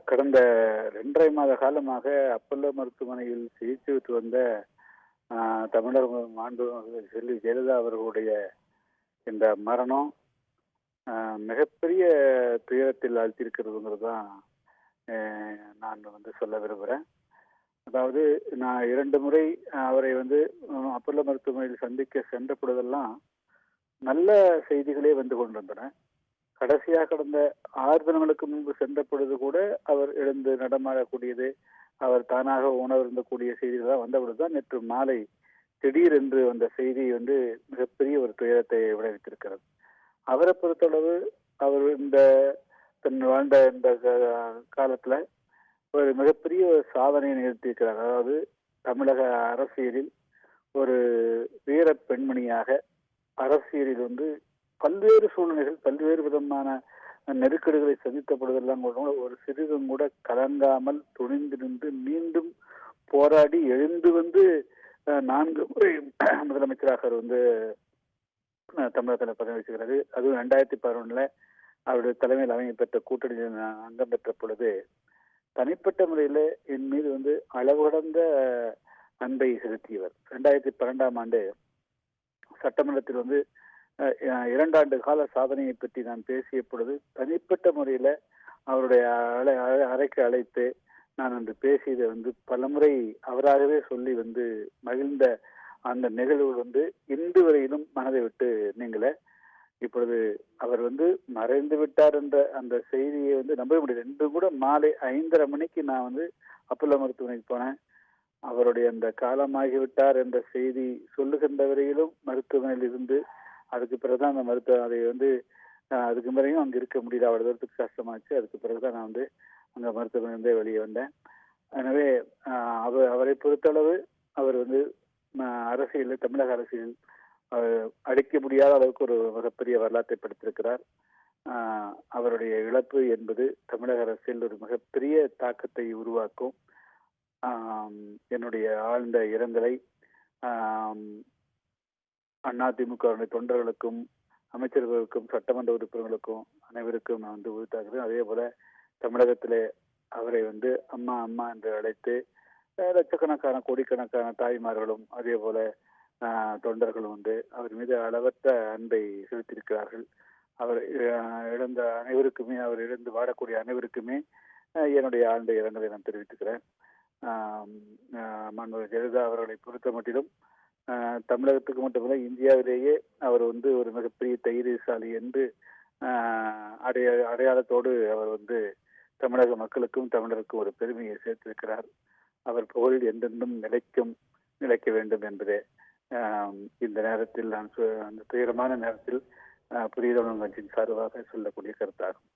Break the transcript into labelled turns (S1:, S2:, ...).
S1: கடந்த 2 1/2 மாத காலமாக அப்பல்லோ மருத்துவமனையில் சிகிச்சை பெற்று வந்த தமிழக மாண்புமிகு செல்வி ஜெயலலிதா அவர்களுடைய இந்த மரணம் மிகப்பெரிய துயரத்தில் ஆழ்த்தியிருக்கிறதுங்கிறது தான் நான் சொல்ல விரும்புகிறேன். அதாவது நான் 2 முறை அவரை அப்பல்லோ மருத்துவமனையில் சந்திக்க சென்ற பொழுதெல்லாம் நல்ல செய்திகளே வந்து கொண்டிருந்தன. கடைசியாக கடந்த 6 தினங்களுக்கு முன்பு சென்ற பொழுது கூட அவர் எழுந்து நடமாடக்கூடியது, அவர் தானாக உணவருந்தக்கூடிய செய்திகள் தான் வந்த பொழுதுதான் நேற்று மாலை திடீரென்று வந்த செய்தி மிகப்பெரிய ஒரு துயரத்தை விளைவித்திருக்கிறது. அவரை பொறுத்தளவு அவர் தன் வாழ்ந்த இந்த காலத்துல ஒரு மிகப்பெரிய ஒரு சாதனையை நிகழ்த்தியிருக்கிறார். அதாவது தமிழக அரசியலில் ஒரு வீர பெண்மணியாக அரசியலில் பல்வேறு சூழ்நிலைகள், பல்வேறு விதமான நெருக்கடிகளை சந்தித்த பொழுதெல்லாம் கூட ஒரு சிறிதும் கூட கலங்காமல் துணிந்து நின்று மீண்டும் போராடி எழுந்து 4 முறை முதலமைச்சராக தமிழகத்தில் பதவி வச்சுக்கிறாரு. அதுவும் 2011 அவருடைய தலைமையில் அமைக்கப்பெற்ற கூட்டணியில் அங்கம் பெற்ற பொழுது தனிப்பட்ட முறையில் என் மீது அளவு கடந்த அன்பை செலுத்தியவர். 2012ஆம் ஆண்டு சட்டமன்றத்தில் 2 ஆண்டு கால சாதனையை பற்றி நான் பேசிய பொழுது தனிப்பட்ட முறையில் அவருடைய அறைக்கு அழைத்து நான் அன்று பேசியதை பலமுறை அவராகவே சொல்லி மகிழ்ந்த அந்த நிகழ்வு இன்று வரையிலும் மனதை விட்டு நீங்கள. இப்பொழுது அவர் மறைந்து விட்டார் என்ற அந்த செய்தியை நம்ப முடியாது. இன்று கூட மாலை 5:30 மணிக்கு நான் அப்பல்லோ மருத்துவமனைக்கு போனேன். அவருடைய அந்த காலமாகிவிட்டார் என்ற செய்தி சொல்லுகின்ற வரையிலும் மருத்துவமனையில் இருந்து அதுக்கு பிறகுதான் அந்த அதை அதுக்கு முறையும் அங்கே இருக்க முடியல, அவ்வளவு தூரத்துக்கு கஷ்டமாச்சு. அதுக்கு பிறகுதான் நான் அங்க மருத்துவமனையிலிருந்தே வெளியே வந்தேன். எனவே அவரை பொறுத்தளவு அவர் அரசியல், தமிழக அரசியல் அடிக்க முடியாத அளவுக்கு ஒரு மிகப்பெரிய வரலாற்றை படைத்திருக்கிறார். அவருடைய இழப்பு என்பது தமிழக அரசியல் ஒரு மிகப்பெரிய தாக்கத்தை உருவாக்கும். என்னுடைய ஆழ்ந்த இரங்கலை அதிமுக தொண்டர்களுக்கும் அமைச்சர்களுக்கும் சட்டமன்ற உறுப்பினர்களுக்கும் அனைவருக்கும் நான் உறுத்தாகிறேன். அதே போல தமிழகத்திலே அவரை அம்மா அம்மா என்று அழைத்து லட்சக்கணக்கான கோடிக்கணக்கான தாய்மார்களும் அதே போல தொண்டர்களும் அவர் மீது அளவற்ற அன்பை செலுத்தியிருக்கிறார்கள். அவர் இழந்த அனைவருக்குமே, அவர் இழந்து வாடக்கூடிய அனைவருக்குமே என்னுடைய ஆழ்ந்த இரங்கலை நான் தெரிவித்துக்கிறேன். மாண்புமிகு ஜெயலலிதா அவர்களை பொறுத்த மட்டிலும் தமிழகத்துக்கு மட்டுமல்ல இந்தியாவிலேயே அவர் ஒரு மிகப்பெரிய தைரியசாலி என்று அடையாளத்தோடு அவர் தமிழக மக்களுக்கும் தமிழருக்கும் ஒரு பெருமையை சேர்த்திருக்கிறார். அவர் புகழ் என்றென்றும் நிலைக்க வேண்டும் என்பதே இந்த நேரத்தில் நான் அந்த துயரமான நேரத்தில் புதிய தமிழ் கட்சியின் சார்பாக சொல்லக்கூடிய கருத்தாகும்.